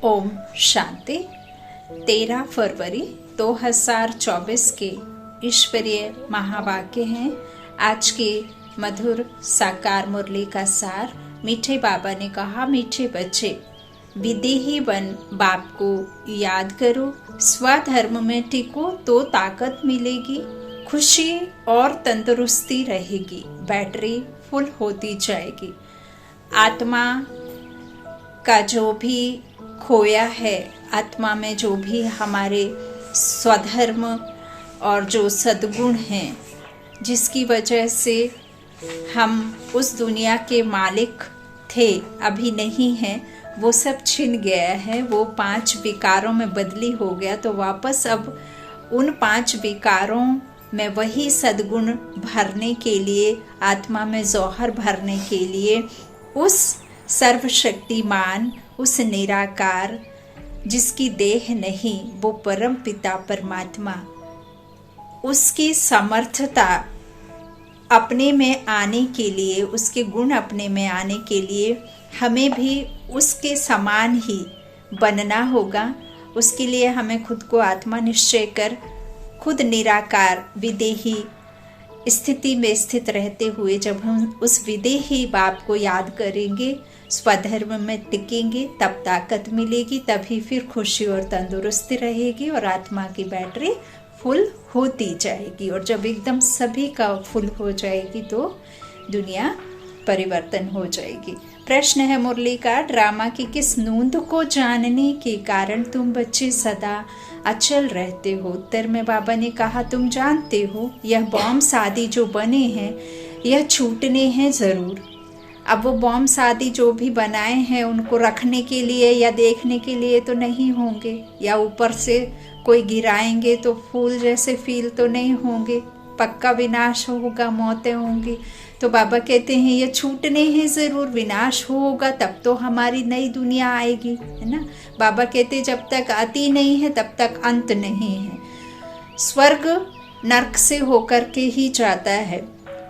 ओम शांति। 13 फरवरी 2024 के ईश्वरीय महावाक्य हैं। आज के मधुर साकार मुरली का सार। मीठे बाबा ने कहा, मीठे बच्चे, विदेही बन बाप को याद करो, स्वधर्म में टिको तो ताकत मिलेगी, खुशी और तंदुरुस्ती रहेगी, बैटरी फुल होती जाएगी। आत्मा का जो भी खोया है, आत्मा में जो भी हमारे स्वधर्म और जो सद्गुण हैं, जिसकी वजह से हम उस दुनिया के मालिक थे अभी नहीं हैं, वो सब छिन गया है। वो 5 विकारों में बदली हो गया। तो वापस अब उन 5 विकारों में वही सद्गुण भरने के लिए, आत्मा में जौहर भरने के लिए, उस सर्वशक्तिमान, उस निराकार जिसकी देह नहीं, वो परम पिता परमात्मा, उसकी समर्थता अपने में आने के लिए, उसके गुण अपने में आने के लिए हमें भी उसके समान ही बनना होगा। उसके लिए हमें खुद को आत्मा निश्चय कर, खुद निराकार विदेही स्थिति में स्थित रहते हुए जब हम उस विदेही बाप को याद करेंगे, स्वधर्म में टिकेंगे, तब ताकत मिलेगी, तभी फिर खुशी और तंदुरुस्ती रहेगी और आत्मा की बैटरी फुल होती जाएगी। और जब एकदम सभी का फुल हो जाएगी तो दुनिया परिवर्तन हो जाएगी। प्रश्न है मुरली का, ड्रामा की किस नूंद को जानने के कारण तुम बच्चे सदा अचल रहते हो? उत्तर में बाबा ने कहा, तुम जानते हो यह बॉम्ब आदि जो बने हैं यह छूटने हैं जरूर। अब वो बॉम्ब आदि जो भी बनाए हैं उनको रखने के लिए या देखने के लिए तो नहीं होंगे, या ऊपर से कोई गिराएंगे तो फूल जैसे फील तो नहीं होंगे, पक्का विनाश होगा, मौतें होंगी। तो बाबा कहते हैं ये छूटने हैं जरूर, विनाश होगा तब तो हमारी नई दुनिया आएगी, है ना। बाबा कहते हैं जब तक आती नहीं है तब तक अंत नहीं है। स्वर्ग नरक से होकर के ही जाता है।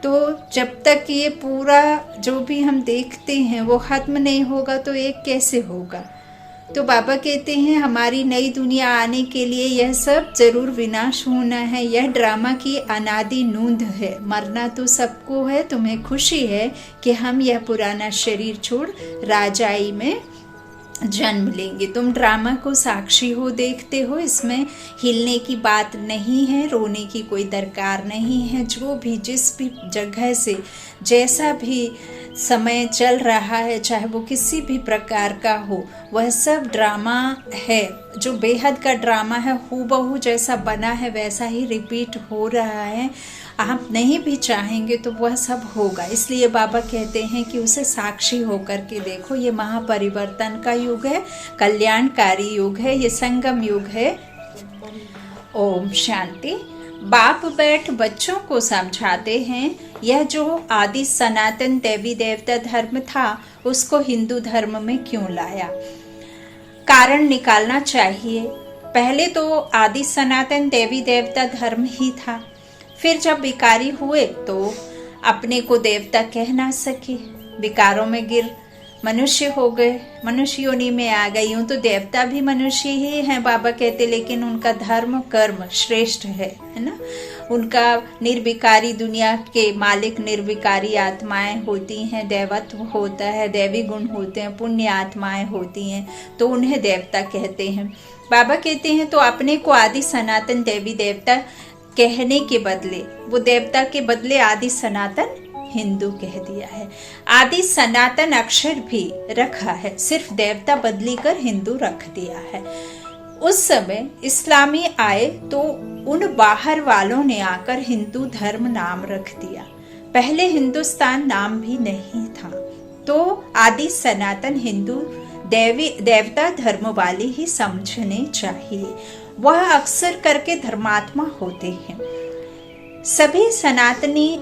तो जब तक ये पूरा जो भी हम देखते हैं वो खत्म नहीं होगा तो एक कैसे होगा। तो बाबा कहते हैं हमारी नई दुनिया आने के लिए यह सब जरूर विनाश होना है। यह ड्रामा की अनादि नूंद है। मरना तो सबको है। तुम्हें खुशी है कि हम यह पुराना शरीर छोड़ राजाई में जन्म लेंगे। तुम ड्रामा को साक्षी हो, देखते हो, इसमें हिलने की बात नहीं है, रोने की कोई दरकार नहीं है। जो भी जिस भी जगह से जैसा भी समय चल रहा है, चाहे वो किसी भी प्रकार का हो, वह सब ड्रामा है। जो बेहद का ड्रामा है, हूबहू जैसा बना है वैसा ही रिपीट हो रहा है। आप नहीं भी चाहेंगे तो वह सब होगा। इसलिए बाबा कहते हैं कि उसे साक्षी होकर के देखो। ये महापरिवर्तन का युग है, कल्याणकारी युग है, ये संगम युग है। ओम शांति। बाप बैठ बच्चों को समझाते हैं, यह जो आदि सनातन देवी देवता धर्म था उसको हिंदू धर्म में क्यों लाया। कारण निकालना चाहिए। पहले तो आदि सनातन देवी देवता धर्म ही था। फिर जब विकारी हुए तो अपने को देवता कह ना सके, विकारों में गिर मनुष्य हो गए, मनुष्य योनि में आ गई। यूं तो देवता भी मनुष्य ही हैं बाबा कहते, लेकिन उनका धर्म कर्म श्रेष्ठ है ना। उनका निर्विकारी, दुनिया के मालिक निर्विकारी आत्माएं होती हैं, देवत्व होता है, दैवी गुण होते हैं, पुण्य आत्माएं होती हैं, तो उन्हें देवता कहते हैं। बाबा कहते हैं तो अपने को आदि सनातन देवी देवता कहने के बदले, वो देवता के बदले आदि सनातन हिंदू कह दिया है। आदि सनातन अक्षर भी रखा है, सिर्फ देवता बदली कर हिंदू रख दिया है। उस समय इस्लामी आए तो उन बाहर वालों ने आकर हिंदू धर्म नाम रख दिया। पहले हिंदुस्तान नाम भी नहीं था। तो आदि सनातन हिंदू देवता धर्म वाले ही समझने चाहिए। वह अक्सर करके धर्मात्मा होते हैं। सभी सनातनी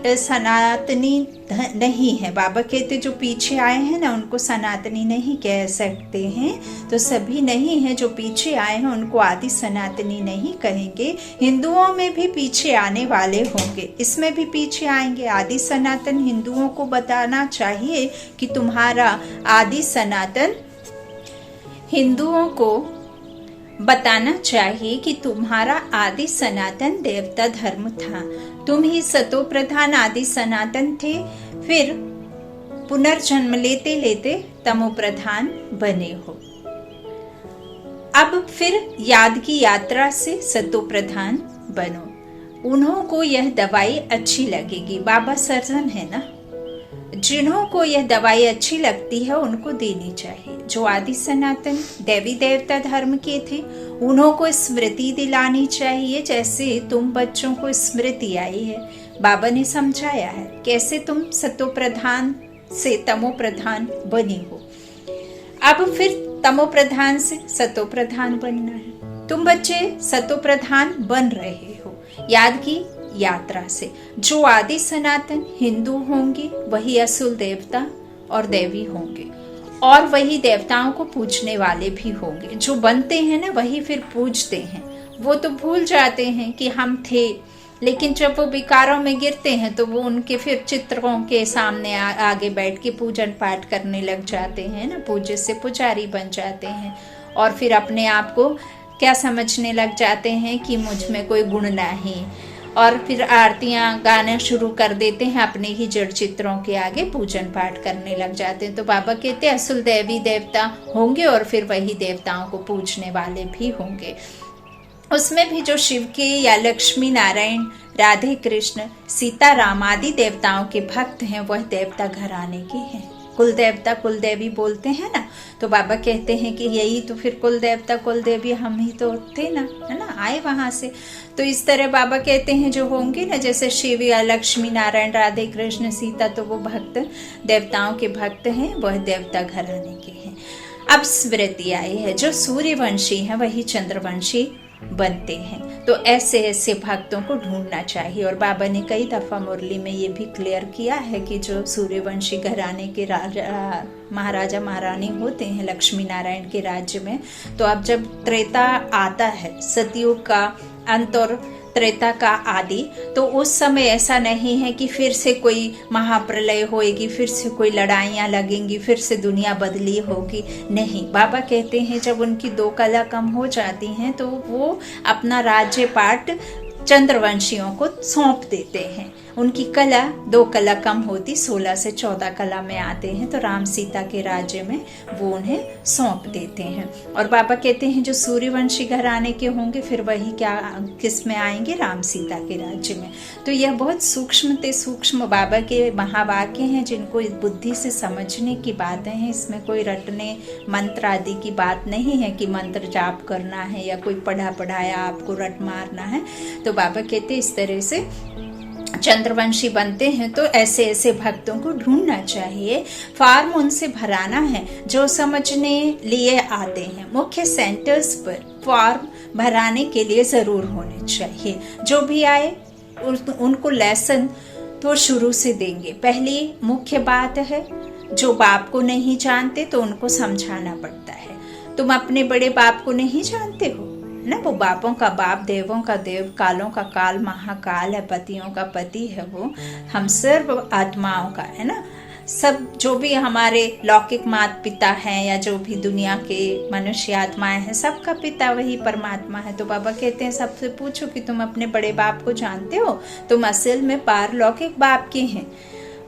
नहीं है। बाबा कहते जो पीछे आए हैं ना उनको सनातनी नहीं कह सकते हैं। तो सभी नहीं है, जो पीछे आए हैं उनको आदि सनातनी नहीं कहेंगे। हिंदुओं में भी पीछे आने वाले होंगे, इसमें भी पीछे आएंगे। आदि सनातन हिंदुओं को बताना चाहिए कि तुम्हारा आदि सनातन हिंदुओं को बताना चाहिए कि तुम्हारा आदि सनातन देवता धर्म था, तुम ही सतो प्रधान आदि सनातन थे, फिर पुनर्जन्म लेते लेते तमो प्रधान बने हो। अब फिर याद की यात्रा से सतो प्रधान बनो। उन्हों को यह दवाई अच्छी लगेगी, बाबा सर्जन है ना, जिन्हों को यह दवाई अच्छी लगती है उनको देनी चाहिए। जो आदि सनातन देवी देवता धर्म के थे उन्हों को स्मृति दिलानी चाहिए, जैसे तुम बच्चों को स्मृति आई है। बाबा ने समझाया है कैसे तुम सतो प्रधान से तमो प्रधान बनी हो, अब फिर तमो प्रधान से सतो प्रधान बनना है। तुम बच्चे सतो प्रधान बन रहे हो याद की यात्रा से। जो आदि सनातन हिंदू होंगे वही असुल देवता और देवी होंगे, और वही देवताओं को पूजने वाले भी होंगे। जो बनते हैं ना वही फिर पूजते हैं। वो तो भूल जाते हैं कि हम थे, लेकिन जब वो विकारों में गिरते हैं तो वो उनके फिर चित्रों के सामने आगे बैठ के पूजन पाठ करने लग जाते हैं ना, पूज्य से पुजारी बन जाते हैं, और फिर अपने आप को क्या समझने लग जाते हैं कि मुझ में कोई गुण नहीं, और फिर आरतियां गाना शुरू कर देते हैं, अपने ही जड़ चित्रों के आगे पूजन पाठ करने लग जाते हैं। तो बाबा कहते हैं असुल देवी देवता होंगे और फिर वही देवताओं को पूजने वाले भी होंगे। उसमें भी जो शिव के या लक्ष्मी नारायण राधे कृष्ण सीता राम आदि देवताओं के भक्त हैं वह देवता घराने के हैं। कुल देवता कुल देवी बोलते हैं ना, तो बाबा कहते हैं कि यही तो फिर कुल देवता कुल देवी हम ही तो थे ना, है ना, आए वहां से। तो इस तरह बाबा कहते हैं जो होंगे ना, जैसे शिव या लक्ष्मी नारायण राधे कृष्ण सीता, तो वो भक्त देवताओं के भक्त हैं, वह देवता घराने के हैं। अब स्मृति आई है, जो सूर्यवंशी है वही चंद्रवंशी बनते हैं। तो ऐसे ऐसे भक्तों को ढूंढना चाहिए, और बाबा ने कई दफा मुरली में ये भी क्लियर किया है कि जो सूर्यवंशी घराने के महाराजा महारानी होते हैं लक्ष्मी नारायण के राज्य में, तो अब जब त्रेता आता है, सतयुग का अंत और त्रेता का आदि, तो उस समय ऐसा नहीं है कि फिर से कोई महाप्रलय होएगी, फिर से कोई लड़ाइयाँ लगेंगी, फिर से दुनिया बदली होगी, नहीं। बाबा कहते हैं जब उनकी दो कला कम हो जाती हैं तो वो अपना राज्य पाट चंद्रवंशियों को सौंप देते हैं। उनकी कला दो कला कम होती, 16 से 14 कला में आते हैं, तो राम सीता के राज्य में वो उन्हें सौंप देते हैं। और बाबा कहते हैं जो सूर्यवंशी घराने के होंगे फिर वही क्या किस में आएंगे, राम सीता के राज्य में। तो यह बहुत सूक्ष्म बाबा के महावाक्य हैं, जिनको बुद्धि से समझने की बातें हैं। इसमें कोई रटने मंत्र आदि की बात नहीं है कि मंत्र जाप करना है या कोई पढ़ाया आपको रट मारना है। तो बाबा कहते इस तरह से चंद्रवंशी बनते हैं, तो ऐसे ऐसे भक्तों को ढूंढना चाहिए, फॉर्म उनसे भराना है जो समझने लिए आते हैं। मुख्य सेंटर्स पर फॉर्म भराने के लिए जरूर होने चाहिए। जो भी आए उनको लेसन तो शुरू से देंगे। पहली मुख्य बात है, जो बाप को नहीं जानते तो उनको समझाना पड़ता है। तुम अपने बड़े बाप को नहीं जानते हो ना, वो बापों का बाप, देवों का देव, कालों का काल, महाकाल है, पतियों का पति है, वो हम सर्व आत्माओं का है ना। सब जो भी हमारे लौकिक माता पिता हैं या जो भी दुनिया के मनुष्य आत्माएं हैं, सबका पिता वही परमात्मा है। तो बाबा कहते हैं सबसे पूछो कि तुम अपने बड़े बाप को जानते हो, तुम असल में पारलौकिक बाप के हैं,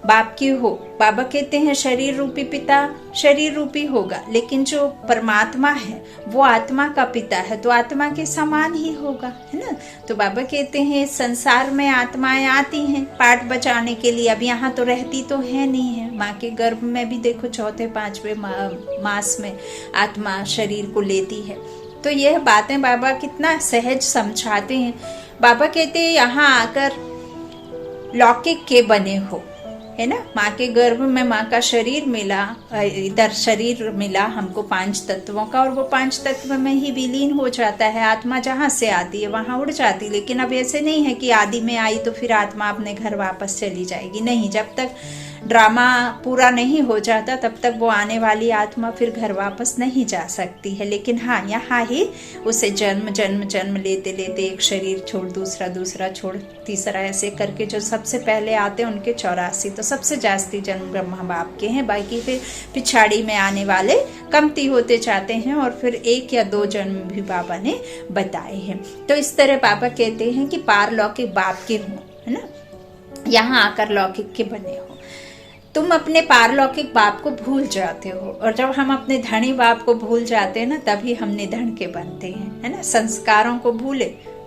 बाप की हो। बाबा कहते हैं शरीर रूपी पिता शरीर रूपी होगा, लेकिन जो परमात्मा है वो आत्मा का पिता है, तो आत्मा के समान ही होगा, है ना। तो बाबा कहते हैं संसार में आत्माएं आती हैं पाठ बचाने के लिए, अब यहाँ तो रहती तो है नहीं है। माँ के गर्भ में भी देखो चौथे पांचवें मास में आत्मा शरीर को लेती है। तो यह बातें बाबा कितना सहज समझाते हैं। बाबा कहते हैं यहाँ आकर लौकिक के बने हो, है ना। माँ के गर्भ में माँ का शरीर मिला, इधर शरीर मिला हमको 5 तत्वों का, और वो 5 तत्व में ही विलीन हो जाता है। आत्मा जहाँ से आती है वहाँ उड़ जाती, लेकिन अब ऐसे नहीं है कि आदि में आई तो फिर आत्मा अपने घर वापस चली जाएगी, नहीं। जब तक ड्रामा पूरा नहीं हो जाता तब तक वो आने वाली आत्मा फिर घर वापस नहीं जा सकती है। लेकिन हाँ, यहाँ ही उसे जन्म जन्म जन्म लेते लेते एक शरीर छोड़ दूसरा, दूसरा छोड़ तीसरा, ऐसे करके जो सबसे पहले आते हैं उनके 84, तो सबसे जास्ती जन्म ब्रह्मा बाप के हैं। बाकी फिर पिछाड़ी में आने वाले कमती होते जाते हैं और फिर 1 या 2 जन्म भी बाबा ने बताए हैं। तो इस तरह बाबा कहते हैं कि पारलौकिक बाप के हो, है ना, यहाँ आकर लौकिक के बने हो। तुम अपने पारलौकिक बाप को भूल जाते हो, और जब हम अपने धनी बाप को भूल जाते हैं ना, तभी हम निधन के बनते हैं, है ना। संस्कारों को भूले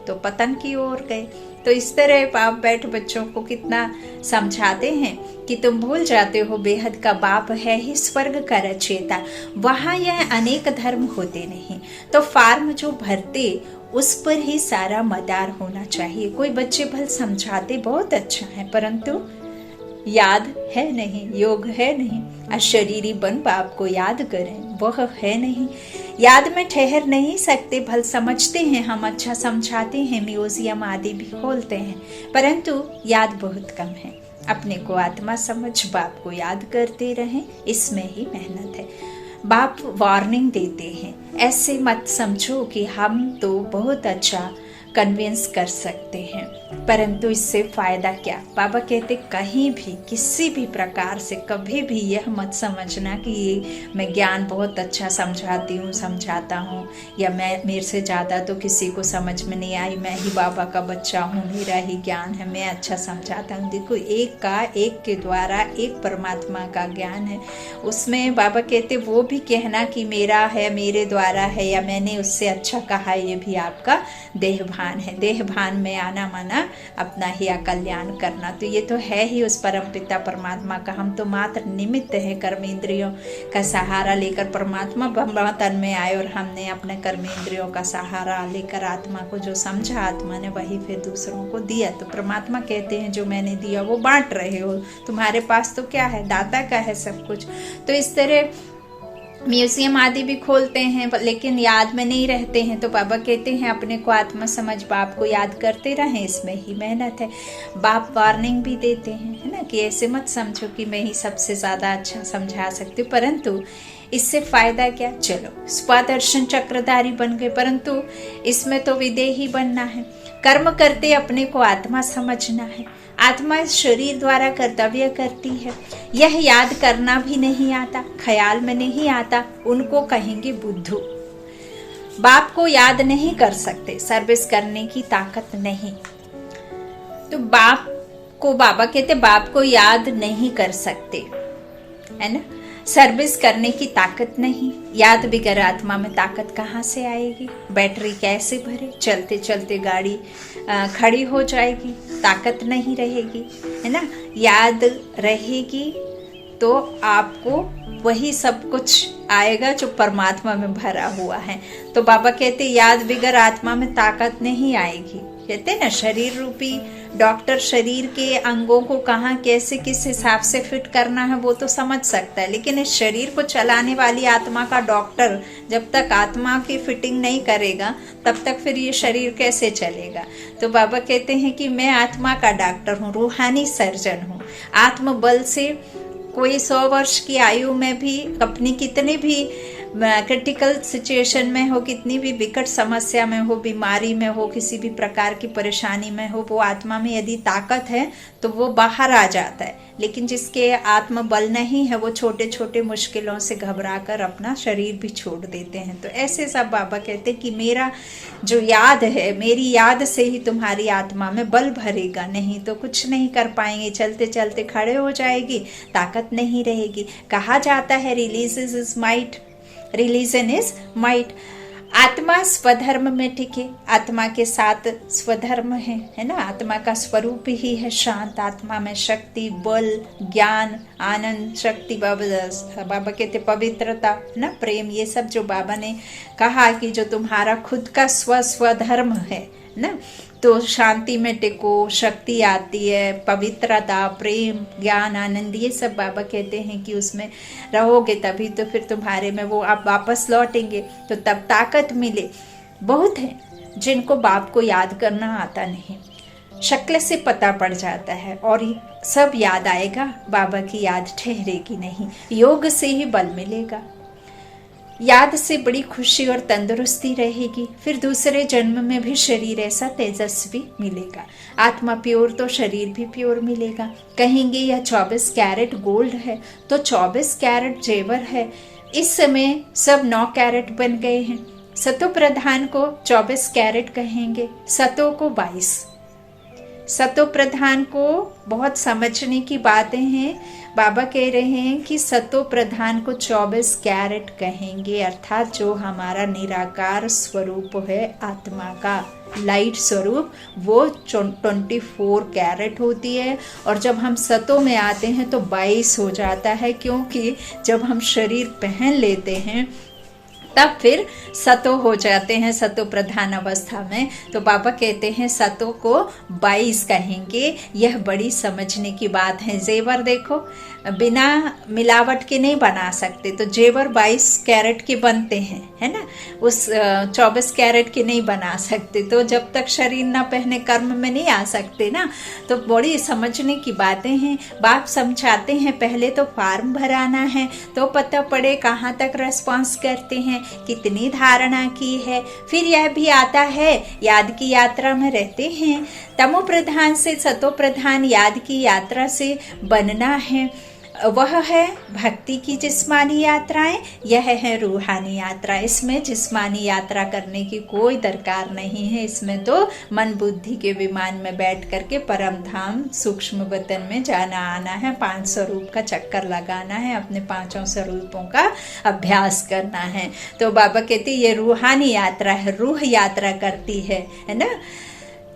तो पतन की ओर गए। तो इस तरह बाप बैठ बच्चों को कितना समझाते हैं कि तुम भूल जाते हो बेहद का बाप है ही स्वर्ग का रचयिता, वहाँ यह अनेक धर्म होते नहीं। तो फार्म जो भरते उस पर ही सारा मदार होना चाहिए। कोई बच्चे भल समझाते बहुत अच्छा है, परंतु याद है नहीं, योग है नहीं। अशरीरी बन बाप को याद करें, वह है नहीं। याद में ठहर नहीं सकते, भल समझते हैं हम, अच्छा समझाते हैं, म्यूजियम आदि भी खोलते हैं, परंतु याद बहुत कम है। अपने को आत्मा समझ बाप को याद करते रहें, इसमें ही मेहनत है। बाप वार्निंग देते हैं, ऐसे मत समझो कि हम तो बहुत अच्छा कन्विंस कर सकते हैं, परंतु इससे फायदा क्या। बाबा कहते कहीं भी किसी भी प्रकार से कभी भी यह मत समझना कि ये मैं ज्ञान बहुत अच्छा समझाती हूँ, समझाता हूँ, या मैं मेरे से ज़्यादा तो किसी को समझ में नहीं आई, मैं ही बाबा का बच्चा हूँ, मेरा ही ज्ञान है, मैं अच्छा समझाता हूँ। देखो, एक के द्वारा एक परमात्मा का ज्ञान है। उसमें बाबा कहते वो भी कहना कि मेरा है, मेरे द्वारा है, या मैंने उससे अच्छा कहा, ये भी आपका देहभान है। देहभान में आना माना अपना ही कल्याण करना। तो ये तो है ही उस परमपिता परमात्मा का। हम तो मात्र निमित्त है, कर्मेंद्रियों का सहारा लेकर परमात्मा तन में आए, और हमने अपने कर्मेंद्रियों का सहारा लेकर आत्मा को जो समझा, आत्मा ने वही फिर दूसरों को दिया। तो परमात्मा कहते हैं जो मैंने दिया वो बांट रहे हो, तुम्हारे पास तो क्या है, दाता का है सब कुछ। तो इस तरह म्यूजियम आदि भी खोलते हैं, लेकिन याद में नहीं रहते हैं। तो बाबा कहते हैं अपने को आत्मा समझ बाप को याद करते रहें, इसमें ही मेहनत है। बाप वार्निंग भी देते हैं, है ना, कि ऐसे मत समझो कि मैं ही सबसे ज़्यादा अच्छा समझा सकती हूँ, परंतु इससे फायदा क्या। चलो स्वदर्शन चक्रधारी बन गए, परंतु इसमें तो विदेही बनना है। कर्म करते अपने को आत्मा समझना है। आत्मा इस शरीर द्वारा कर्तव्य करती है, यह याद करना भी नहीं आता, ख्याल में नहीं आता, उनको कहेंगे बुद्धू। बाप को याद नहीं कर सकते, सर्विस करने की ताकत नहीं। तो बाप को बाबा कहते बाप को याद नहीं कर सकते, है ना, सर्विस करने की ताकत नहीं। याद बिगर आत्मा में ताकत कहाँ से आएगी, बैटरी कैसे भरे, चलते चलते गाड़ी खड़ी हो जाएगी, ताकत नहीं रहेगी, है ना। याद रहेगी तो आपको वही सब कुछ आएगा जो परमात्मा में भरा हुआ है। तो बाबा कहते याद बिगर आत्मा में ताकत नहीं आएगी। कहते हैं ना, शरीर रूपी डॉक्टर शरीर के अंगों को कहाँ कैसे किस हिसाब से फिट करना है वो तो समझ सकता है, लेकिन इस शरीर को चलाने वाली आत्मा का डॉक्टर जब तक आत्मा की फिटिंग नहीं करेगा तब तक फिर ये शरीर कैसे चलेगा। तो बाबा कहते हैं कि मैं आत्मा का डॉक्टर हूँ, रूहानी सर्जन हूँ। आत्म बल से कोई 100 वर्ष की आयु में भी अपनी कितनी भी क्रिटिकल सिचुएशन में हो, कितनी भी विकट समस्या में हो, बीमारी में हो, किसी भी प्रकार की परेशानी में हो, वो आत्मा में यदि ताकत है तो वो बाहर आ जाता है। लेकिन जिसके आत्म बल नहीं है वो छोटे छोटे मुश्किलों से घबरा कर अपना शरीर भी छोड़ देते हैं। तो ऐसे सब बाबा कहते हैं कि मेरा जो याद है, मेरी याद से ही तुम्हारी आत्मा में बल भरेगा, नहीं तो कुछ नहीं कर पाएंगे, चलते चलते खड़े हो जाएगी, ताकत नहीं रहेगी। कहा जाता है release is might, religion is might. आत्मा स्वधर्म में टिके, आत्मा के साथ स्वधर्म है ना। आत्मा का स्वरूप ही है शांत। आत्मा में शक्ति, बल, ज्ञान, आनंद, शक्ति, बाबा कहते पवित्रता ना, प्रेम, ये सब जो बाबा ने कहा कि जो तुम्हारा खुद का स्वधर्म है ना, तो शांति में टिको, शक्ति आती है, पवित्रता, प्रेम, ज्ञान, आनंद, ये सब बाबा कहते हैं कि उसमें रहोगे तभी तो फिर तुम्हारे में वो आप वापस लौटेंगे, तो तब ताकत मिले। बहुत है जिनको बाप को याद करना आता नहीं, शक्ल से पता पड़ जाता है, और सब याद आएगा, बाबा की याद ठहरेगी नहीं। योग से ही बल मिलेगा, याद से बड़ी खुशी और तंदुरुस्ती रहेगी। फिर दूसरे जन्म में भी शरीर ऐसा तेजस्वी मिलेगा। आत्मा प्योर तो शरीर भी प्योर मिलेगा। कहेंगे यह 24 कैरेट गोल्ड है तो 24 कैरेट जेवर है। इस समय सब 9 कैरेट बन गए हैं। सतो प्रधान को 24 कैरेट कहेंगे, सतो को 22। सतो प्रधान को बहुत समझने की बातें हैं। बाबा कह रहे हैं कि सतो प्रधान को 24 कैरेट कहेंगे, अर्थात जो हमारा निराकार स्वरूप है आत्मा का लाइट स्वरूप, वो 24 कैरेट होती है। और जब हम सतो में आते हैं तो 22 हो जाता है, क्योंकि जब हम शरीर पहन लेते हैं तब फिर सतो हो जाते हैं, सतो प्रधान अवस्था में। तो बाबा कहते हैं सतो को 22 कहेंगे। यह बड़ी समझने की बात है। जेवर देखो, बिना मिलावट के नहीं बना सकते, तो जेवर 22 कैरेट के बनते हैं, है ना। उस 24 कैरेट के नहीं बना सकते। तो जब तक शरीर ना पहने कर्म में नहीं आ सकते ना। तो बड़ी समझने की बातें हैं। बाप समझाते हैं पहले तो फॉर्म भराना है तो पता पड़े कहाँ तक रेस्पॉन्स करते हैं, कितनी धारणा की है। फिर यह भी आता है याद की यात्रा में रहते हैं। तमो प्रधान से सतो प्रधान याद की यात्रा से बनना है। वह है भक्ति की जिस्मानी यात्राएं, यह है रूहानी यात्रा। इसमें जिस्मानी यात्रा करने की कोई दरकार नहीं है। इसमें तो मन बुद्धि के विमान में बैठ करके परम धाम सूक्ष्म वतन में जाना आना है। 5 स्वरूप का चक्कर लगाना है, अपने 5 स्वरूपों का अभ्यास करना है। तो बाबा कहते ये रूहानी यात्रा है, रूह यात्रा करती है ना।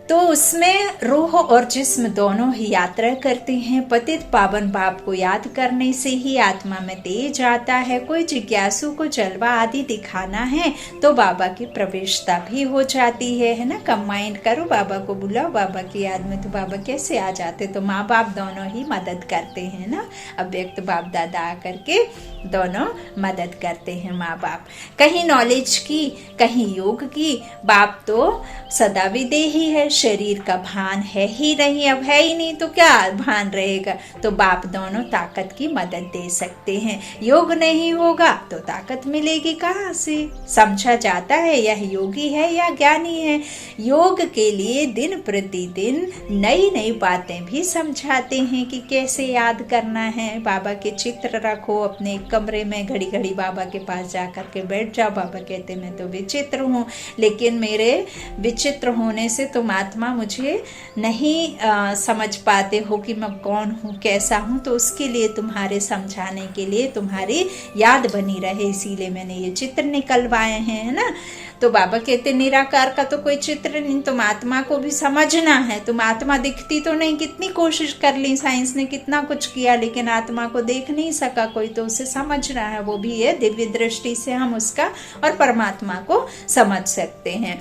तो उसमें रूह और जिस्म दोनों ही यात्रा करते हैं। पतित पावन बाप को याद करने से ही आत्मा में तेज आता है। कोई जिज्ञासु को जलवा आदि दिखाना है तो बाबा की प्रवेशता भी हो जाती है ना। कंबाइंड करो, बाबा को बुलाओ, बाबा की याद में तो बाबा कैसे आ जाते। तो माँ बाप दोनों ही मदद करते हैं ना। अव्यक्त बाप दादा आकर के दोनों मदद करते हैं माँ बाप। कहीं नॉलेज की, कहीं योग की। बाप तो सदा विदेही है, शरीर का भान है ही नहीं। अब है ही नहीं तो क्या भान रहेगा। तो बाप दोनों ताकत की मदद दे सकते हैं। योग नहीं होगा तो ताकत मिलेगी कहाँ से। समझा जाता है यह योगी है या ज्ञानी है। योग के लिए दिन प्रतिदिन नई नई बातें भी समझाते हैं कि कैसे याद करना है। बाबा के चित्र रखो अपने कमरे में, घड़ी घड़ी बाबा के पास जा कर के बैठ जाओ। बाबा कहते मैं तो विचित्र हूँ, लेकिन मेरे विचित्र होने से तुम आत्मा मुझे नहीं समझ पाते हो कि मैं कौन हूँ, कैसा हूँ। तो उसके लिए तुम्हारे समझाने के लिए, तुम्हारी याद बनी रहे, इसीलिए मैंने ये चित्र निकलवाए हैं, है ना। तो बाबा कहते निराकार का तो कोई चित्र नहीं, तुम आत्मा को भी समझना है। तुम आत्मा दिखती तो नहीं, कितनी कोशिश कर ली, साइंस ने कितना कुछ किया, लेकिन आत्मा को देख नहीं सका कोई। तो उसे समझना है, वो भी है दिव्य दृष्टि से हम उसका और परमात्मा को समझ सकते हैं।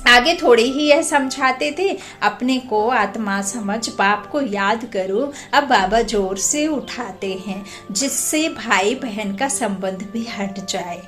आगे थोड़ी ही यह समझाते थे, अपने को आत्मा समझ, बाप को याद करो। अब बाबा जोर से उठाते हैं जिससे भाई बहन का संबंध भी हट जाए।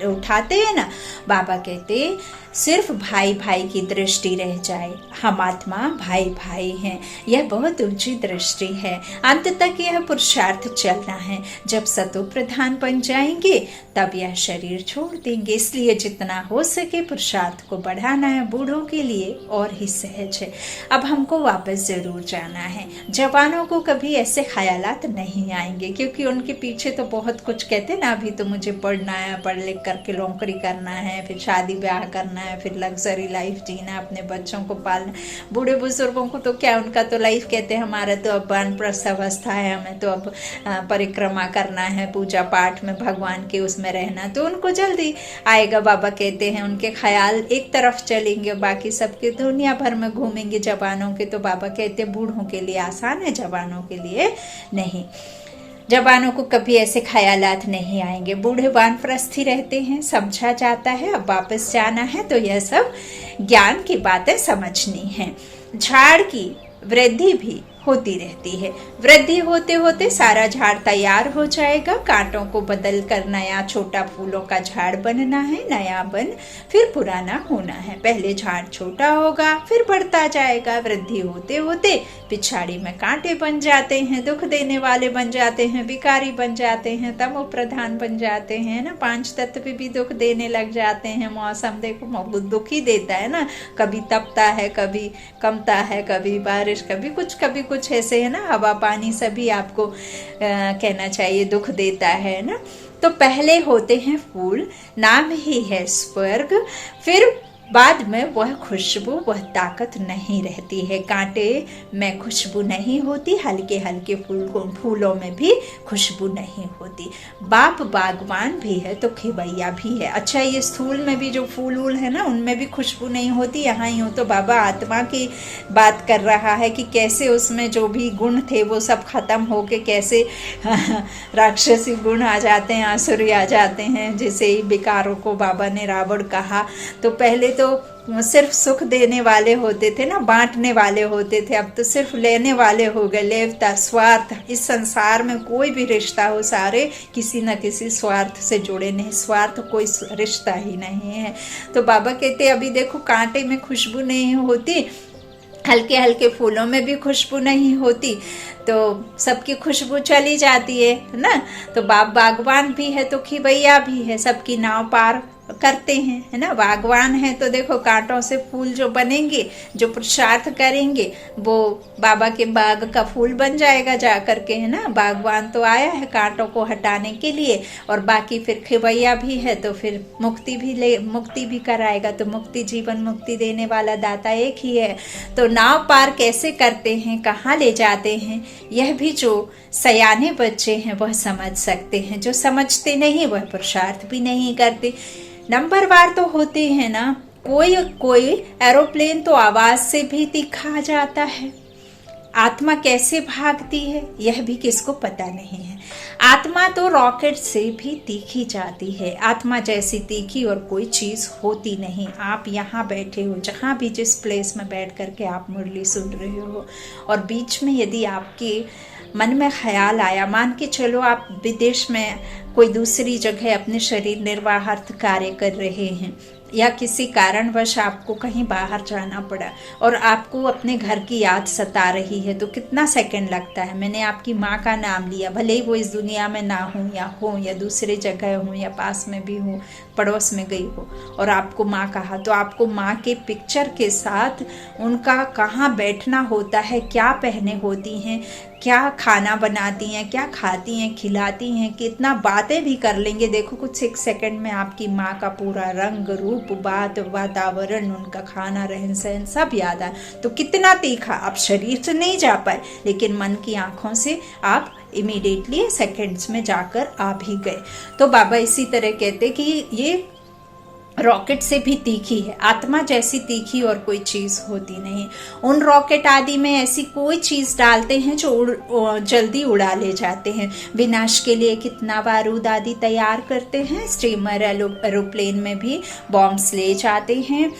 उठाते हैं ना। बाबा कहते सिर्फ भाई भाई की दृष्टि रह जाए, हम आत्मा भाई भाई हैं। यह बहुत ऊंची दृष्टि है। अंत तक यह पुरुषार्थ चलना है। जब सतो प्रधान बन जाएंगे तब यह शरीर छोड़ देंगे। इसलिए जितना हो सके पुरुषार्थ को बढ़ाना है। बूढ़ों के लिए और ही सहज है। अब हमको वापस जरूर जाना है। जवानों को कभी ऐसे ख्यालात नहीं आएंगे, क्योंकि उनके पीछे तो बहुत कुछ कहते ना, अभी तो मुझे पढ़ना है, पढ़ लिख करके नौकरी करना है, फिर शादी ब्याह करना है, फिर लग्जरी लाइफ जीना, अपने बच्चों को पालना। बूढ़े बुजुर्गों को तो क्या, उनका तो लाइफ कहते हैं हमारा तो अब वानप्रस्थ अवस्था है, हमें तो अब परिक्रमा करना है, पूजा पाठ में भगवान के उसमें रहना, तो उनको जल्दी आएगा। बाबा कहते हैं उनके ख्याल एक तरफ चलेंगे, बाकी सबके दुनिया भर में घूमेंगे। जवानों के तो बाबा कहते हैं बूढ़ों के लिए आसान है, जवानों के लिए नहीं। जवानों को कभी ऐसे ख्यालात नहीं आएंगे। बूढ़े वानप्रस्थ ही रहते हैं, समझा जाता है। अब वापस जाना है तो यह सब ज्ञान की बातें समझनी है। झाड़ की वृद्धि भी होती रहती है। वृद्धि होते होते सारा झाड़ तैयार हो जाएगा, कांटों को बदल कर नया छोटा फूलों का झाड़ बनना है, नया बन फिर पुराना होना है। पहले झाड़ छोटा होगा, फिर बढ़ता जाएगा। वृद्धि होते होते पिछाड़ी में कांटे बन जाते हैं, दुख देने वाले बन जाते हैं, विकारी बन जाते हैं, तमो प्रधान बन जाते हैं ना। 5 तत्व भी दुख देने लग जाते हैं। मौसम देखो दुख ही देता है ना, कभी तपता है, कभी कमता है, कभी बारिश, कभी कुछ ऐसे है ना। हवा पानी सभी आपको कहना चाहिए दुख देता है ना। तो पहले होते हैं फूल, नाम ही है स्वर्ग, फिर बाद में वह खुशबू, वह ताकत नहीं रहती है। कांटे में खुशबू नहीं होती, हल्के हल्के फूलों में भी खुशबू नहीं होती। बाप बागवान भी है तो खिवैया भी है। अच्छा, ये स्थूल में भी जो फूल वूल है ना, उनमें भी खुशबू नहीं होती। यहाँ यूँ तो बाबा आत्मा की बात कर रहा है कि कैसे उसमें जो भी गुण थे वो सब खत्म होके कैसे राक्षसी गुण आ जाते हैं, आसुरी आ जाते हैं, जैसे विकारों को बाबा ने रावण कहा। तो पहले तो सिर्फ सुख देने वाले होते थे ना, बांटने वाले होते थे, अब तो सिर्फ लेने वाले हो गए। लेवता, स्वार्थ, इस संसार में कोई भी रिश्ता हो सारे किसी न किसी स्वार्थ से जुड़े, नहीं स्वार्थ कोई रिश्ता ही नहीं है। तो बाबा कहते अभी देखो कांटे में खुशबू नहीं होती, हल्के हल्के फूलों में भी खुशबू नहीं होती, तो सबकी खुशबू चली जाती है ना। तो बाप बागवान भी है तो खिवैया भी है, सबकी नाव पार करते हैं, है ना। बागवान है तो देखो कांटों से फूल जो बनेंगे, जो पुरुषार्थ करेंगे वो बाबा के बाग का फूल बन जाएगा जा करके, है ना। बागवान तो आया है कांटों को हटाने के लिए, और बाकी फिर खिवैया भी है तो फिर मुक्ति भी कराएगा। तो मुक्ति, जीवन मुक्ति देने वाला दाता एक ही है। तो नाव पार कैसे करते हैं, कहाँ ले जाते हैं, यह भी जो सयाने बच्चे हैं वह समझ सकते हैं। जो समझते नहीं वह पुरुषार्थ भी नहीं करते। नंबरवार तो होते हैं ना, कोई एरोप्लेन तो आवाज से भी तीखा जाता है। आत्मा कैसे भागती है यह भी किसको पता नहीं है। आत्मा तो रॉकेट से भी तीखी जाती है। आत्मा जैसी तीखी और कोई चीज होती नहीं। आप यहाँ बैठे हो, जहाँ भी जिस प्लेस में बैठ करके आप मुरली सुन रहे हो, और बीच में यदि आपके मन में ख्याल आया, मान के चलो आप विदेश में कोई दूसरी जगह अपने शरीर निर्वाहार्थ कार्य कर रहे हैं, या किसी कारणवश आपको कहीं बाहर जाना पड़ा और आपको अपने घर की याद सता रही है, तो कितना सेकंड लगता है। मैंने आपकी माँ का नाम लिया, भले ही वो इस दुनिया में ना हो या दूसरे जगह हो या पास में भी हो, पड़ोस में गई हो, और आपको माँ कहा, तो आपको माँ के पिक्चर के साथ उनका कहाँ बैठना होता है, क्या पहने होती हैं, क्या खाना बनाती हैं, क्या खाती हैं, खिलाती हैं, कितना बातें भी कर लेंगे। देखो कुछ एक सेकंड में आपकी माँ का पूरा रंग रूप, बात, वातावरण, उनका खाना, रहन सहन सब याद आए। तो कितना तीखा, आप शरीर से नहीं जा पाए लेकिन मन की आंखों से आप इमीडिएटली सेकंड्स में जाकर आ भी गए। तो बाबा इसी तरह कहते कि ये रॉकेट से भी तीखी है। आत्मा जैसी तीखी और कोई चीज होती नहीं। उन रॉकेट आदि में ऐसी कोई चीज डालते हैं जो जल्दी उड़ा ले जाते हैं। विनाश के लिए कितना बारूद आदि तैयार करते हैं। स्टीमर, एरोप्लेन में भी बॉम्ब्स ले जाते हैं।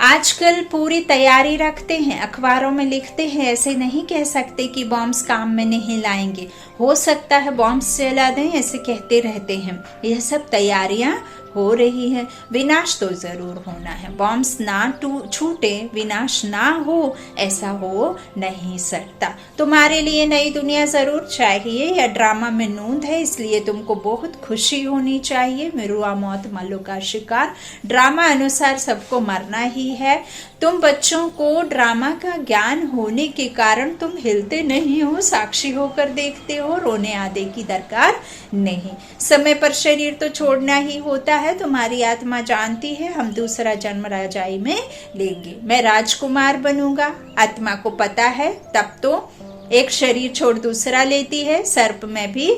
आजकल पूरी तैयारी रखते हैं, अखबारों में लिखते हैं, ऐसे नहीं कह सकते कि बॉम्ब्स काम में नहीं लाएंगे, हो सकता है बॉम्ब्स चला दें, ऐसे कहते रहते हैं। यह सब तैयारियां हो रही है। विनाश तो जरूर होना है, बॉम्ब्स ना छूटे, विनाश ना हो, ऐसा हो नहीं सकता। तुम्हारे लिए नई दुनिया जरूर चाहिए, या ड्रामा में नूंद है इसलिए तुमको बहुत खुशी होनी चाहिए। मिरुआ मौत मल्लो का शिकार, ड्रामा अनुसार सबको मरना ही है। तुम बच्चों को ड्रामा का ज्ञान होने के कारण तुम हिलते नहीं हो, साक्षी होकर देखते हो, रोने आदि की दरकार नहीं। समय पर शरीर तो छोड़ना ही होता है। तुम्हारी आत्मा जानती है हम दूसरा जन्म राजाई में लेंगे, मैं राजकुमार बनूंगा। आत्मा को पता है, तब तो एक शरीर छोड़ दूसरा लेती है। सर्प में भी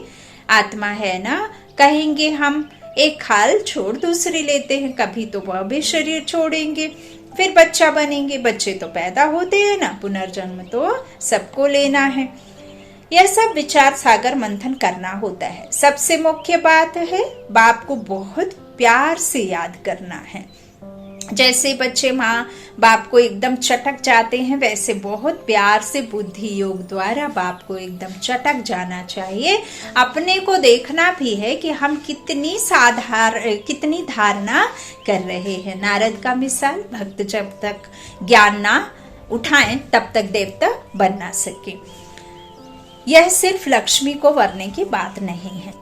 आत्मा है ना, कहेंगे हम एक खाल छोड़ दूसरी लेते हैं, कभी तो वह भी शरीर छोड़ेंगे, फिर बच्चा बनेंगे। बच्चे तो पैदा होते हैं ना, पुनर्जन्म तो सबको लेना है। यह सब विचार सागर मंथन करना होता है। सबसे मुख्य बात है बाप को बहुत प्यार से याद करना है। जैसे बच्चे माँ बाप को एकदम चटक जाते हैं, वैसे बहुत प्यार से बुद्धि योग द्वारा बाप को एकदम चटक जाना चाहिए। अपने को देखना भी है कि हम कितनी धारणा कर रहे हैं। नारद का मिसाल, भक्त जब तक ज्ञान ना उठाएं तब तक देवता बन ना सके। यह सिर्फ लक्ष्मी को वरने की बात नहीं है।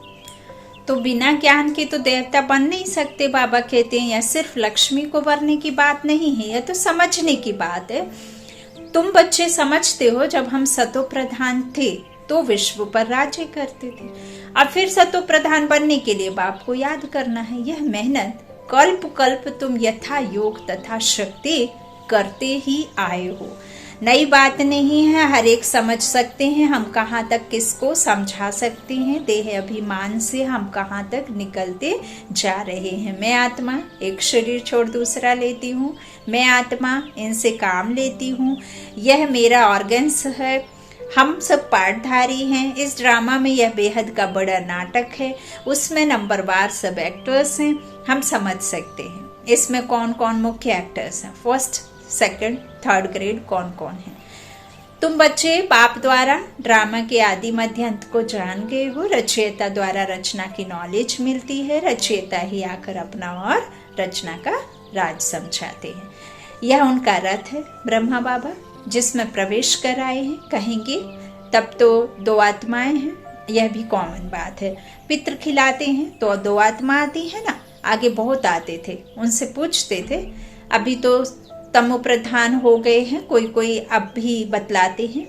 तो बिना ज्ञान के तो देवता बन नहीं सकते, बाबा कहते हैं। यह सिर्फ लक्ष्मी को वरने की बात नहीं है, यह तो समझने की बात है। तुम बच्चे समझते हो, जब हम सतो प्रधान थे तो विश्व पर राज्य करते थे। अब फिर सतो प्रधान बनने के लिए बाप को याद करना है। यह मेहनत कल्प कल्प तुम यथा योग तथा शक्ति करते ही आए हो। नई बात नहीं है, हर एक समझ सकते हैं हम कहाँ तक किसको समझा सकते हैं। देह अभिमान से हम कहाँ तक निकलते जा रहे हैं। मैं आत्मा एक शरीर छोड़ दूसरा लेती हूँ, मैं आत्मा इनसे काम लेती हूँ, यह मेरा ऑर्गन्स है, हम सब पार्टधारी हैं। इस ड्रामा में यह बेहद का बड़ा नाटक है, उसमें नंबरवार सब एक्टर्स हैं, हम समझ सकते हैं इसमें कौन कौन मुख्य एक्टर्स हैं, फर्स्ट सेकंड थर्ड ग्रेड कौन कौन है। तुम बच्चे बाप द्वारा ड्रामा के आदि मध्य अंत को जान गए हो। रचयिता द्वारा रचना की नॉलेज मिलती है, रचयिता ही आकर अपना और रचना का राज समझाते हैं। यह उनका रथ है ब्रह्मा बाबा, जिसमें प्रवेश कर आए हैं। कहेंगे तब तो दो आत्माएं हैं, यह भी कॉमन बात है। पितृ खिलाते हैं तो दो आत्मा आती है ना, आगे बहुत आते थे, उनसे पूछते थे। अभी तो तमो प्रधान हो गए हैं, कोई कोई अब भी बतलाते हैं।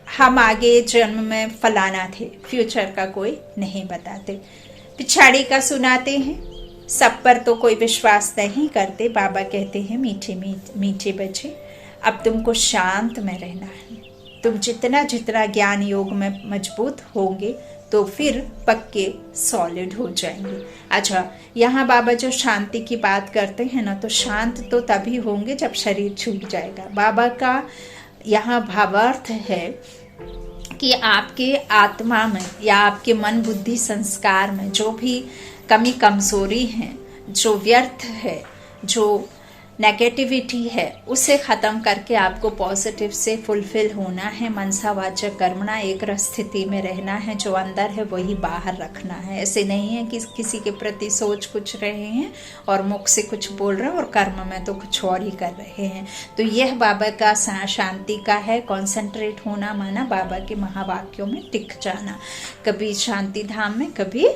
हम आगे जन्म में फलाना थे, फ्यूचर का कोई नहीं बताते। पिछाड़ी का सुनाते हैं, सब पर तो कोई विश्वास नहीं करते। बाबा कहते हैं मीठे मीठे बच्चे, अब तुमको शांत में रहना है। तुम जितना जितना ज्ञान योग में मजबूत होंगे तो फिर पक्के सॉलिड हो जाएंगे। अच्छा, यहाँ बाबा जो शांति की बात करते हैं ना, तो शांत तो तभी होंगे जब शरीर छूट जाएगा। बाबा का यहाँ भावार्थ है कि आपके आत्मा में या आपके मन बुद्धि संस्कार में जो भी कमी कमजोरी है, जो व्यर्थ है, जो नेगेटिविटी है, उसे ख़त्म करके आपको पॉजिटिव से फुलफिल होना है। मनसा वाचक कर्मणा एक स्थिति में रहना है, जो अंदर है वही बाहर रखना है। ऐसे नहीं है कि किसी के प्रति सोच कुछ रहे हैं और मुख से कुछ बोल रहे हैं और कर्म में तो कुछ और ही कर रहे हैं। तो यह बाबा का शांति का है, कॉन्सेंट्रेट होना, माना बाबा के महावाक्यों में टिक जाना। कभी शांति धाम में, कभी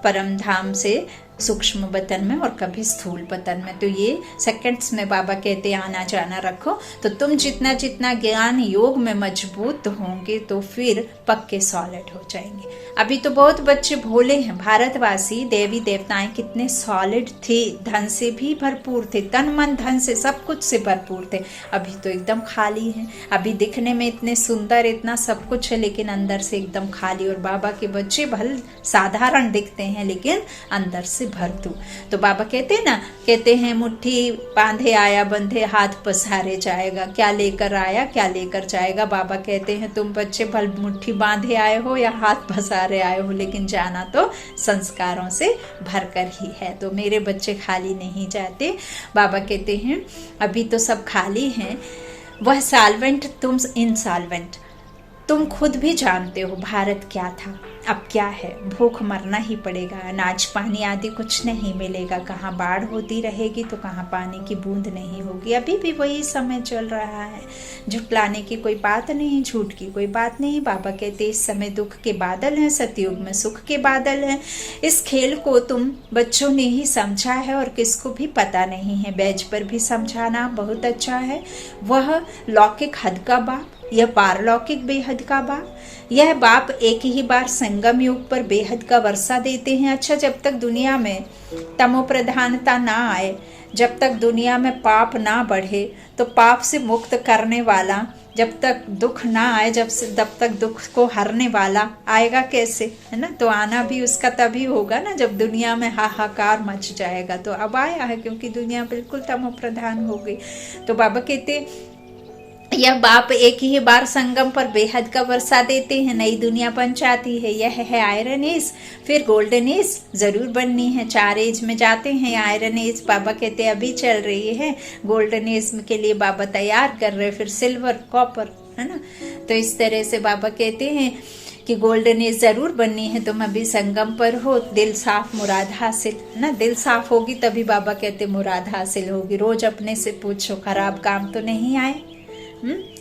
परम धाम से सूक्ष्म बतन में, और कभी स्थूल बतन में। तो ये सेकंड्स में बाबा कहते आना जाना रखो। तो तुम जितना जितना ज्ञान योग में मजबूत होंगे तो फिर पक्के सॉलिड हो जाएंगे। अभी तो बहुत बच्चे भोले हैं। भारतवासी देवी देवताएं कितने सॉलिड थे, धन से भी भरपूर थे, तन मन धन से सब कुछ से भरपूर थे। अभी तो एकदम खाली है। अभी दिखने में इतने सुंदर, इतना सब कुछ है, लेकिन अंदर से एकदम खाली। और बाबा के बच्चे भले साधारण दिखते हैं लेकिन अंदर से भरतू। तो बाबा कहते हैं मुट्ठी बांधे आया बंधे हाथ पसारे जाएगा। क्या लेकर आया क्या लेकर जाएगा। बाबा कहते हैं तुम बच्चे भल मुट्ठी बांधे आए हो या हाथ पसारे आए हो, लेकिन जाना तो संस्कारों से भरकर ही है। तो मेरे बच्चे खाली नहीं जाते। बाबा कहते हैं अभी तो सब खाली हैं, वह सॉल्वेंट तुम इनसॉल्वेंट। तुम खुद भी जानते हो भारत क्या था, अब क्या है। भूख मरना ही पड़ेगा, अनाज पानी आदि कुछ नहीं मिलेगा। कहाँ बाढ़ होती रहेगी तो कहाँ पानी की बूंद नहीं होगी। अभी भी वही समय चल रहा है। झुटलाने की कोई बात नहीं, झूठ की कोई बात नहीं। बाबा कहते इस समय दुख के बादल हैं, सतयुग में सुख के बादल हैं। इस खेल को तुम बच्चों ने ही समझा है और किसको भी पता नहीं है। बैज पर भी समझाना बहुत अच्छा है। वह लौकिक हद का बाप, यह पारलौकिक बेहद का बाप। यह बाप एक ही बार संगम युग पर बेहद का वर्षा देते हैं। अच्छा, जब तक दुनिया में तमो प्रधानता ना आए, जब तक दुनिया में पाप ना बढ़े, तो पाप से मुक्त करने वाला, जब तक दुख ना आए, जब तक दुख को हरने वाला आएगा कैसे, है ना। तो आना भी उसका तभी होगा ना जब दुनिया में हाहाकार मच जाएगा। तो अब आया है क्योंकि दुनिया बिल्कुल तमो प्रधान हो गई। तो बाबा कहते यह बाप एक ही बार संगम पर बेहद का वर्षा देते हैं, नई दुनिया बन जाती है। यह है आयरन एज, फिर गोल्डन एज जरूर बननी है। 4 एज में जाते हैं। आयरन एज बाबा कहते हैं अभी चल रही है, गोल्डन एज के लिए बाबा तैयार कर रहे हैं, फिर सिल्वर, कॉपर, है ना। तो इस तरह से बाबा कहते हैं कि गोल्डन एज जरूर बननी है। तुम अभी संगम पर हो, दिल साफ मुराद हासिल, ना। दिल साफ होगी तभी बाबा कहते मुराद हासिल होगी। रोज अपने से पूछो खराब काम तो नहीं आए,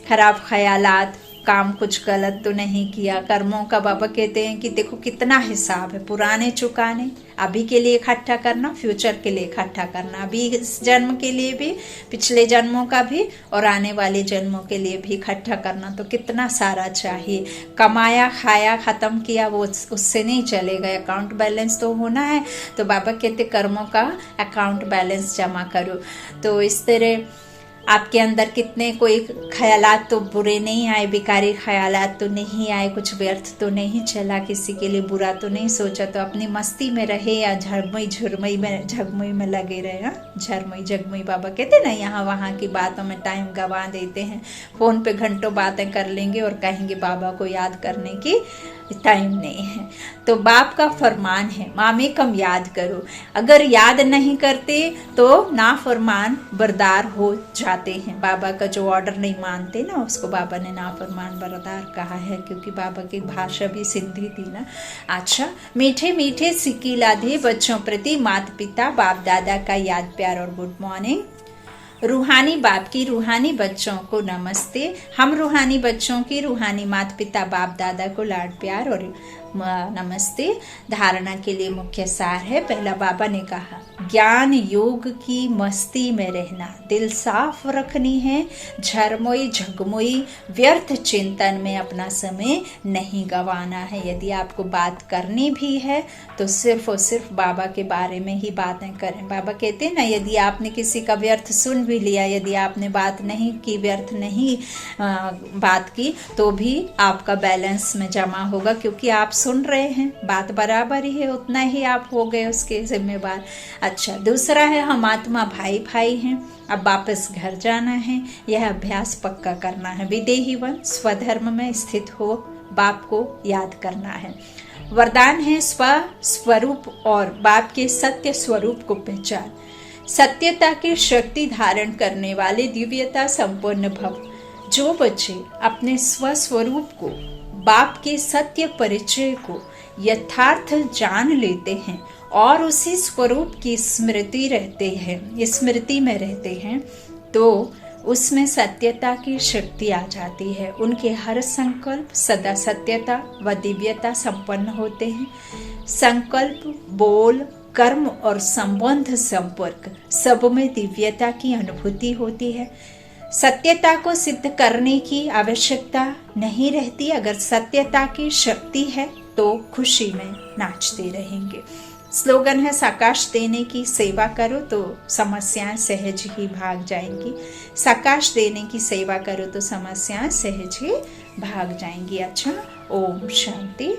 खराब ख्यालात, काम कुछ गलत तो नहीं किया। कर्मों का बाबा कहते हैं कि देखो कितना हिसाब है, पुराने चुकाने, अभी के लिए इकट्ठा करना, फ्यूचर के लिए इकट्ठा करना, अभी इस जन्म के लिए भी, पिछले जन्मों का भी और आने वाले जन्मों के लिए भी इकट्ठा करना। तो कितना सारा चाहिए। कमाया खाया खत्म किया वो उससे नहीं चलेगा, अकाउंट बैलेंस तो होना है। तो बाबा कहते कर्मों का अकाउंट बैलेंस जमा करो। तो इस तरह आपके अंदर कितने कोई ख्यालात तो बुरे नहीं आए, बेकारी ख्यालात तो नहीं आए, कुछ व्यर्थ तो नहीं चला, किसी के लिए बुरा तो नहीं सोचा, तो अपनी मस्ती में रहे या झरमई झुरमई में झगमई में लगे रहे। हाँ, झरमई झगमई बाबा कहते ना, यहाँ वहाँ की बातों में टाइम गंवा देते हैं। फोन पे घंटों बातें कर लेंगे और कहेंगे बाबा को याद करने की टाइम नहीं है। तो बाप का फरमान है मामे कम याद करो। अगर याद नहीं करते तो नाफरमान बरदार हो जाते हैं। बाबा का जो ऑर्डर नहीं मानते ना, उसको बाबा ने नाफरमान बरदार कहा है, क्योंकि बाबा की भाषा भी सिंधी थी ना। अच्छा, मीठे मीठे सिक्की लाधे बच्चों प्रति माता पिता बाप दादा का याद प्यार और गुड मॉर्निंग। रूहानी बाप की रूहानी बच्चों को नमस्ते। हम रूहानी बच्चों की रूहानी माता पिता बाप दादा को लाड प्यार और नमस्ते। धारणा के लिए मुख्य सार है। पहला बाबा ने कहा ज्ञान योग की मस्ती में रहना, दिल साफ रखनी है, झरमोई झगमोई व्यर्थ चिंतन में अपना समय नहीं गंवाना है। यदि आपको बात करनी भी है तो सिर्फ और सिर्फ बाबा के बारे में ही बातें करें। बाबा कहते हैं ना, यदि आपने किसी का व्यर्थ सुन भी लिया, यदि आपने बात नहीं की, व्यर्थ नहीं बात की, तो भी आपका बैलेंस में जमा होगा, क्योंकि आप सुन रहे हैं, बात बराबर ही है, उतना ही आप हो गए उसके जिम्मेवार। अच्छा, दूसरा है हम आत्मा भाई भाई हैं, अब वापस घर जाना है, यह अभ्यास पक्का करना है। विदेही वन स्वधर्म में स्थित हो, बाप को याद करना है। वरदान है स्वरूप और बाप के सत्य स्वरूप को पहचान। सत्यता की शक्ति धारण करने वाले दिव्यता संपन्न भव। जो बच्चे अपने स्वस्वरूप को, बाप के सत्य परिचय को यथार्थ जान लेते हैं और उसी स्वरूप की स्मृति में रहते हैं, तो उसमें सत्यता की शक्ति आ जाती है। उनके हर संकल्प सदा सत्यता व दिव्यता संपन्न होते हैं। संकल्प, बोल, कर्म और संबंध संपर्क सब में दिव्यता की अनुभूति होती है। सत्यता को सिद्ध करने की आवश्यकता नहीं रहती। अगर सत्यता की शक्ति है तो खुशी में नाचते रहेंगे। स्लोगन है साकाश देने की सेवा करो तो समस्याएं सहज ही भाग जाएंगी। साकाश देने की सेवा करो तो समस्याएं सहज ही भाग जाएंगी। अच्छा, ओम शांति।